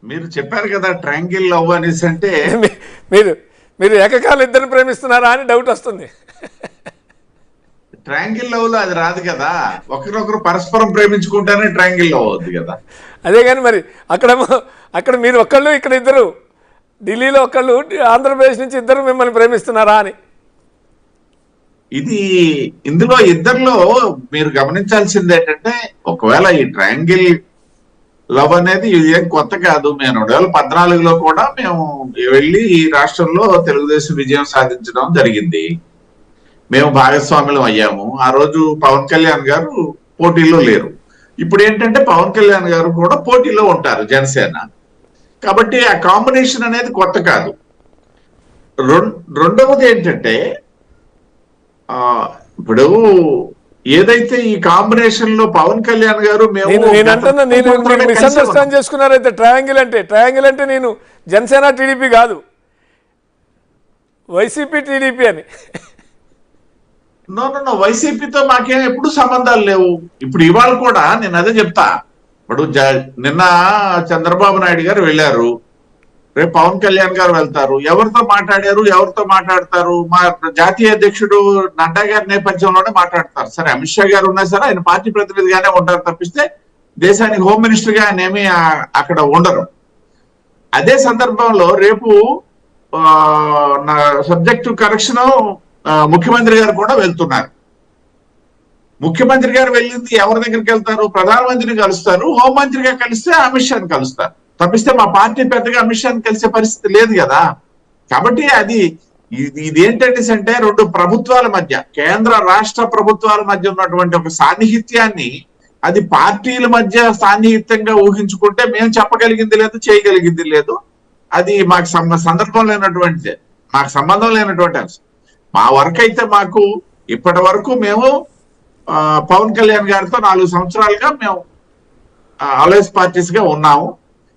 మీరు చెప్పారు కదా ట్రయాంగిల్ లవ్ అనేసి అంటే మీరు మీరు ఏకకాలం ఇద్దరిని ప్రేమిస్తున్నారా అని డౌట్ వస్తుంది. ట్రయాంగిల్ లవ్ లో అది రాదు కదా, ఒకరినొకరు పరస్పరం ప్రేమించుకుంటేనే ట్రయాంగిల్ లవ్ అవుద్ది కదా. అదే కానీ మరి అక్కడ మీరు ఒక్కళ్ళు, ఇక్కడ ఇద్దరు, ఢిల్లీలో ఒకళ్ళు, ఆంధ్రప్రదేశ్ నుంచి ఇద్దరు మిమ్మల్ని ప్రేమిస్తున్నారా అని. ఇది ఇందులో ఇద్దరిలో మీరు గమనించాల్సింది ఏంటంటే, ఒకవేళ ఈ ట్రయాంగిల్ లవ్ అనేది ఇది ఏం కొత్త కాదు. మేము 2014లో కూడా మేము వెళ్ళి ఈ రాష్ట్రంలో తెలుగుదేశం విజయం సాధించడం జరిగింది. మేము భాగస్వాములం అయ్యాము. ఆ రోజు పవన్ కళ్యాణ్ గారు పోటీలో లేరు. ఇప్పుడు ఏంటంటే పవన్ కళ్యాణ్ గారు కూడా పోటీలో ఉంటారు జనసేన. కాబట్టి ఆ కాంబినేషన్ అనేది కొత్త కాదు. రెండవది ఏంటంటే ఇప్పుడు ఏదైతే ఈ కాంబినేషన్ లో పవన్ కళ్యాణ్ గారు నేను మిస్అండర్స్టాండ్ చేసుకున్నారైతే, ట్రయాంగిల్ అంటే నేను జనసేన టీడీపీ కాదు, వైసీపీ టీడీపీ అని. నో వైసీపీతో మాకేం ఎప్పుడు సంబంధాలు లేవు. ఇప్పుడు ఇవాళ కూడా నేను అదే చెప్తా. ఇప్పుడు నిన్న చంద్రబాబు నాయుడు గారు వెళ్ళారు, రేపు పవన్ కళ్యాణ్ గారు వెళ్తారు. ఎవరితో మాట్లాడారు, ఎవరితో మాట్లాడతారు? మా జాతీయ అధ్యక్షుడు నడ్డా గారి నేపథ్యంలోనే మాట్లాడతారు. సరే, అమిత్ షా గారు ఉన్నా సరే ఆయన పార్టీ ప్రతినిధిగానే ఉంటారు తప్పిస్తే దేశానికి హోమ్ మినిస్టర్ గా ఆయన ఏమీ అక్కడ ఉండరు. అదే సందర్భంలో రేపు సబ్జెక్టు కరెక్షన్ ముఖ్యమంత్రి గారు కూడా వెళ్తున్నారు. ముఖ్యమంత్రి గారు వెళ్ళింది ఎవరి దగ్గరికి వెళ్తారు? ప్రధానమంత్రిని కలుస్తారు. హోంమంత్రిగా కలిస్తే అమిత్ షాని కలుస్తారు తప్పిస్తే మా పార్టీ పెద్దగా అమిత్ షాని కలిసే పరిస్థితి లేదు కదా. కాబట్టి ఇదేంటంటే అంటే రెండు ప్రభుత్వాల మధ్య, కేంద్ర రాష్ట్ర ప్రభుత్వాల మధ్య ఉన్నటువంటి ఒక సాన్నిహిత్యాన్ని అది పార్టీల మధ్య సాన్నిహిత్యంగా ఊహించుకుంటే మేము చెప్పగలిగింది లేదు, చేయగలిగింది లేదు. అది మాకు సందర్భం లేనటువంటిది, మాకు సంబంధం లేనటువంటి అంశం. మా వర్క్ అయితే మాకు ఇప్పటి వరకు మేము పవన్ కళ్యాణ్ గారితో 4 సంవత్సరాలుగా మేము ఆల్వేస్ పార్టీస్ గా ఉన్నాము.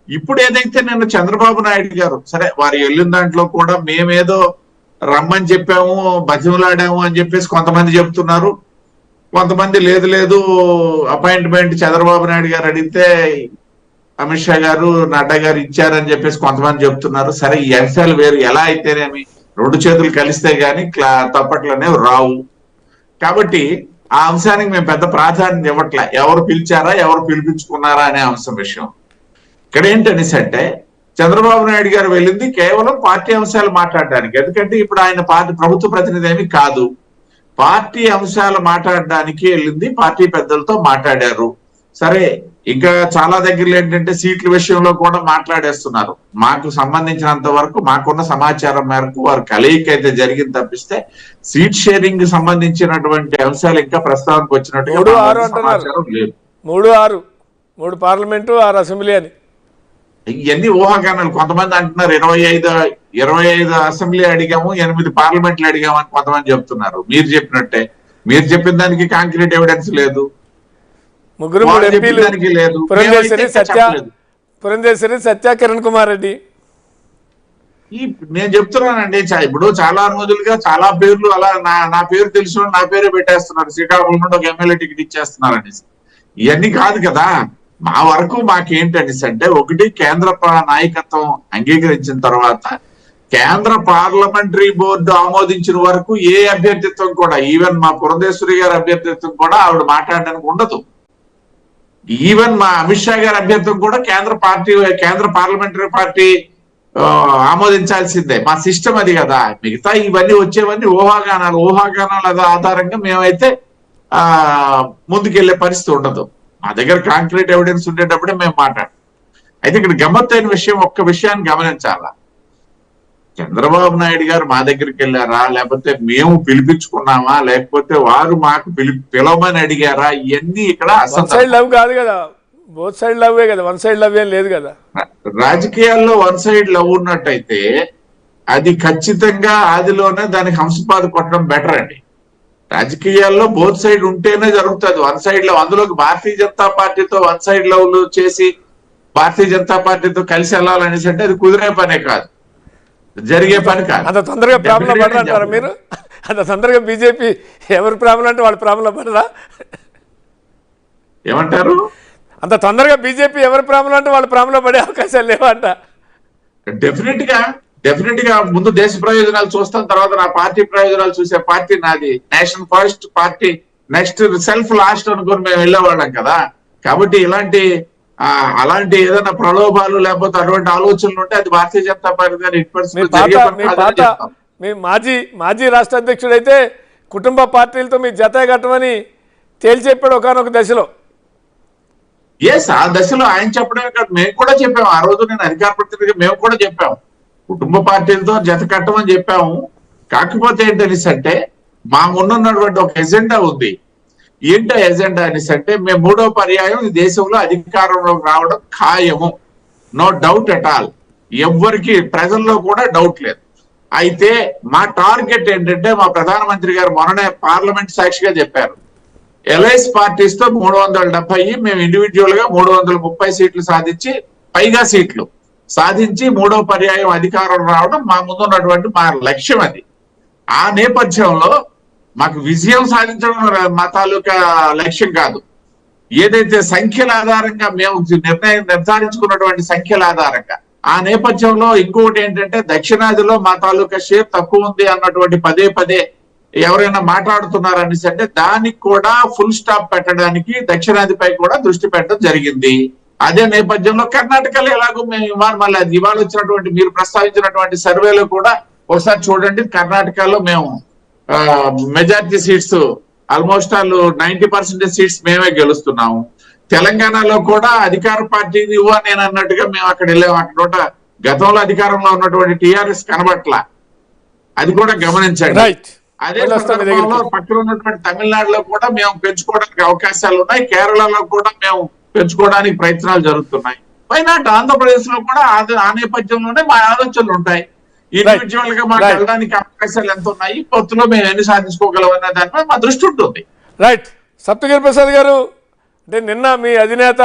ఇప్పుడు ఏదైతే నిన్న చంద్రబాబు నాయుడు గారు, సరే వారు వెళ్ళిన దాంట్లో కూడా మేమేదో రమ్మని చెప్పాము, బతిమలాడాము అని చెప్పేసి కొంతమంది చెప్తున్నారు. కొంతమంది లేదు అపాయింట్మెంట్ చంద్రబాబు నాయుడు గారు అడిగితే అమిత్ షా గారు, నడ్డా గారు ఇచ్చారని చెప్పేసి కొంతమంది చెప్తున్నారు. సరే, ఈ అంశాలు వేరు. ఎలా అయితేనేమి రెండు చేతులు కలిస్తే గాని తప్పట్లనే రావు. కాబట్టి ఆ అంశానికి మేము పెద్ద ప్రాధాన్యత ఇవ్వట్లే. ఎవరు పిలిచారా, ఎవరు పిలిపించుకున్నారా అనే అంశం విషయం. ఇక్కడ ఏంటనేసి అంటే చంద్రబాబు నాయుడు గారు వెళ్ళింది కేవలం పార్టీ అంశాలు మాట్లాడడానికి. ఎందుకంటే ఇప్పుడు ఆయన పార్టీ ప్రభుత్వ ప్రతినిధి ఏమి కాదు, పార్టీ అంశాలు మాట్లాడడానికి వెళ్ళింది. పార్టీ పెద్దలతో మాట్లాడారు. సరే, ఇంకా చాలా దగ్గరలో ఏంటంటే సీట్ల విషయంలో కూడా మాట్లాడేస్తున్నారు. మాకు సంబంధించినంత వరకు మాకున్న సమాచారం మేరకు వారు కలయిక అయితే జరిగింది తప్పిస్తే సీట్ షేరింగ్ సంబంధించినటువంటి అంశాలు ఇంకా ప్రస్తావనకు వచ్చినట్టుగా సమాచారం లేదు. 3 పార్లమెంటు 6 అసెంబ్లీ అని ఇవన్నీ ఊహాగానాలు. కొంతమంది అంటున్నారు 25 అసెంబ్లీ అడిగాము, 8 పార్లమెంట్లు అడిగాము అని కొంతమంది చెప్తున్నారు. మీరు చెప్పినట్టే, మీరు చెప్పిన దానికి కాంక్రీట్ ఎవిడెన్స్ లేదు. 3 ఎంపీలు, పురంధేశ్వరి, సత్య, కిరణ్ కుమార్ రెడ్డి. నేను చెప్తున్నానండి, ఇప్పుడు చాలా రోజులుగా చాలా పేర్లు అలా నా పేరు తెలిసిన నా పేరే పెట్టేస్తున్నారు. శ్రీకాకుళం నుండి ఒక ఎమ్మెల్యే టికెట్ ఇచ్చేస్తున్నారు అనేసి. ఇవన్నీ కాదు కదా. మా వరకు మాకేంటనేసి అంటే, ఒకటి కేంద్ర నాయకత్వం అంగీకరించిన తర్వాత కేంద్ర పార్లమెంటరీ బోర్డు ఆమోదించిన వరకు ఏ అభ్యర్థిత్వం కూడా, ఈవెన్ మా పురంధేశ్వరి గారి అభ్యర్థిత్వం కూడా ఆవిడ మాట్లాడడానికి ఉండదు. ఈవెన్ మా అమిత్ షా గారి అభ్యర్థం కూడా కేంద్ర పార్లమెంటరీ పార్టీ ఆమోదించాల్సిందే. మా సిస్టమ్ అది కదా. మిగతా ఇవన్నీ వచ్చేవన్నీ ఊహాగానాల ఆధారంగా మేమైతే ముందుకెళ్లే పరిస్థితి ఉండదు. మా దగ్గర కాంక్రీట్ ఎవిడెన్స్ ఉండేటప్పుడే మేము మాట్లాడతాం. అయితే ఇక్కడ గమ్మత్తైన విషయం, ఒక్క విషయాన్ని గమనించాలా. చంద్రబాబు నాయుడు గారు మా దగ్గరికి వెళ్ళారా, లేకపోతే మేము పిలిపించుకున్నామా, లేకపోతే వారు మాకు పిలవమని అడిగారా, ఇవన్నీ ఇక్కడ లవ్ కాదు కదా, బోత్ సైడ్ లవ్వే కదా, వన్ సైడ్ లవ్ ఏం లేదు కదా. రాజకీయాల్లో వన్ సైడ్ లవ్ ఉన్నట్టయితే అది ఖచ్చితంగా ఆదిలోనే దానికి హంసపాద కొట్టడం బెటర్ అండి. రాజకీయాల్లో బోత్ సైడ్ ఉంటేనే జరుగుతుంది. వన్ సైడ్ లవ్, అందులోకి భారతీయ జనతా పార్టీతో వన్ సైడ్ లవ్లు చేసి భారతీయ జనతా పార్టీతో కలిసి వెళ్ళాలనేసి అంటే అది కుదిరే పనే కాదు, జరిగే పని కాదు. అంత తొందరగా ప్రాబ్లం పడరా మీరు? అంత తొందరగా బీజేపీ ఎవరి ప్రాబ్లం అంటే వాళ్ళ ప్రాబ్లం పడరా ఏమంటారు? అంత తొందరగా బీజేపీ ఎవరి ప్రేమలో అంటే వాళ్ళ ప్రేమలో పడే అవకాశాలు లేవంట. డెఫినెట్ గా ముందు దేశ ప్రయోజనాలు చూస్తాం, తర్వాత నా పార్టీ ప్రయోజనాలు చూసే పార్టీ నాది. Nation first party, next self last అనుకుని మేము వెళ్ళేవాళ్ళం కదా. కాబట్టి అలాంటి ఏదైనా ప్రలోభాలు లేకపోతే అటువంటి ఆలోచనలు ఉంటే అది భారతీయ జనతా పార్టీ గారి మీ మాజీ రాష్ట్ర అధ్యక్షుడు అయితే కుటుంబ పార్టీలతో మీ జత కట్టమని తేల్చెప్పాడు ఒకనొక దశలో. ఆ దశలో ఆయన చెప్పడమే కాదు, మేము కూడా చెప్పాము. ఆ రోజు నేను అధికార ప్రతినిధిగా మేము కూడా చెప్పాము, కుటుంబ పార్టీలతో జత కట్టమని చెప్పాము. కాకపోతే ఏంటనేసి అంటే మా ముందున్నటువంటి ఒక ఎజెండా ఉంది. ఏంటో ఎజెండా అనేసి అంటే మేము 3వ పర్యాయం ఈ దేశంలో అధికారంలోకి రావడం ఖాయము, నో డౌట్ ఎట్ ఆల్. ఎవ్వరికి ప్రజల్లో కూడా డౌట్ లేదు. అయితే మా టార్గెట్ ఏంటంటే మా ప్రధానమంత్రి గారు మొన్ననే పార్లమెంట్ సాక్షిగా చెప్పారు, ఎల్ఐఎస్ పార్టీస్ తో 370, మేము ఇండివిజువల్ గా 330 సీట్లు సాధించి, పైగా సీట్లు సాధించి 3వ పర్యాయం అధికారం రావడం మా ముందున్నటువంటి మా లక్ష్యం. అది ఆ నేపథ్యంలో మాకు విజయం సాధించడం మా తాలూకా లక్ష్యం కాదు. ఏదైతే సంఖ్యల ఆధారంగా మేము నిర్ధారించుకున్నటువంటి సంఖ్యల ఆధారంగా, ఆ నేపథ్యంలో ఇంకొకటి ఏంటంటే దక్షిణాదిలో మా తాలూకా షేర్ తక్కువ ఉంది అన్నటువంటి పదే ఎవరైనా మాట్లాడుతున్నారనేసి అంటే దానికి కూడా ఫుల్ స్టాప్ పెట్టడానికి దక్షిణాదిపై కూడా దృష్టి పెట్టడం జరిగింది. అదే నేపథ్యంలో కర్ణాటకలో ఎలాగో మేము మళ్ళీ అది ఇవాళ వచ్చినటువంటి మీరు ప్రస్తావించినటువంటి సర్వేలో కూడా ఒకసారి చూడండి. కర్ణాటకలో మేము majority seats almost all 90% seats మేమే గెలుస్తున్నాము. తెలంగాణలో కూడా అధికార పార్టీ నేను అన్నట్టుగా మేము అక్కడ వెళ్ళాము. అక్కడ గతంలో అధికారంలో ఉన్నటువంటి టీఆర్ఎస్ కనబట్ల, అది కూడా గమనించండి. అదే సందర్భంలో పక్కన ఉన్నటువంటి తమిళనాడులో కూడా మేము పెంచుకోవడానికి అవకాశాలు ఉన్నాయి. కేరళలో కూడా మేము పెంచుకోవడానికి ప్రయత్నాలు జరుగుతున్నాయి. వైనాట్ ఆంధ్రప్రదేశ్ లో కూడా ఆ నేపథ్యంలోనే మా ఆలోచనలు ఉంటాయి. ఇండివిజువల్ గా మాకు వెళ్ళడానికి అవకాశాలు ఎంత ఉన్నాయి, పొత్తులో మేము ఎన్ని సాధించుకోగలం అనే దానిపై మా దృష్టి ఉంటుంది. రైట్. సప్తగిరి ప్రసాద్ గారు, అంటే నిన్న మీ అధినేత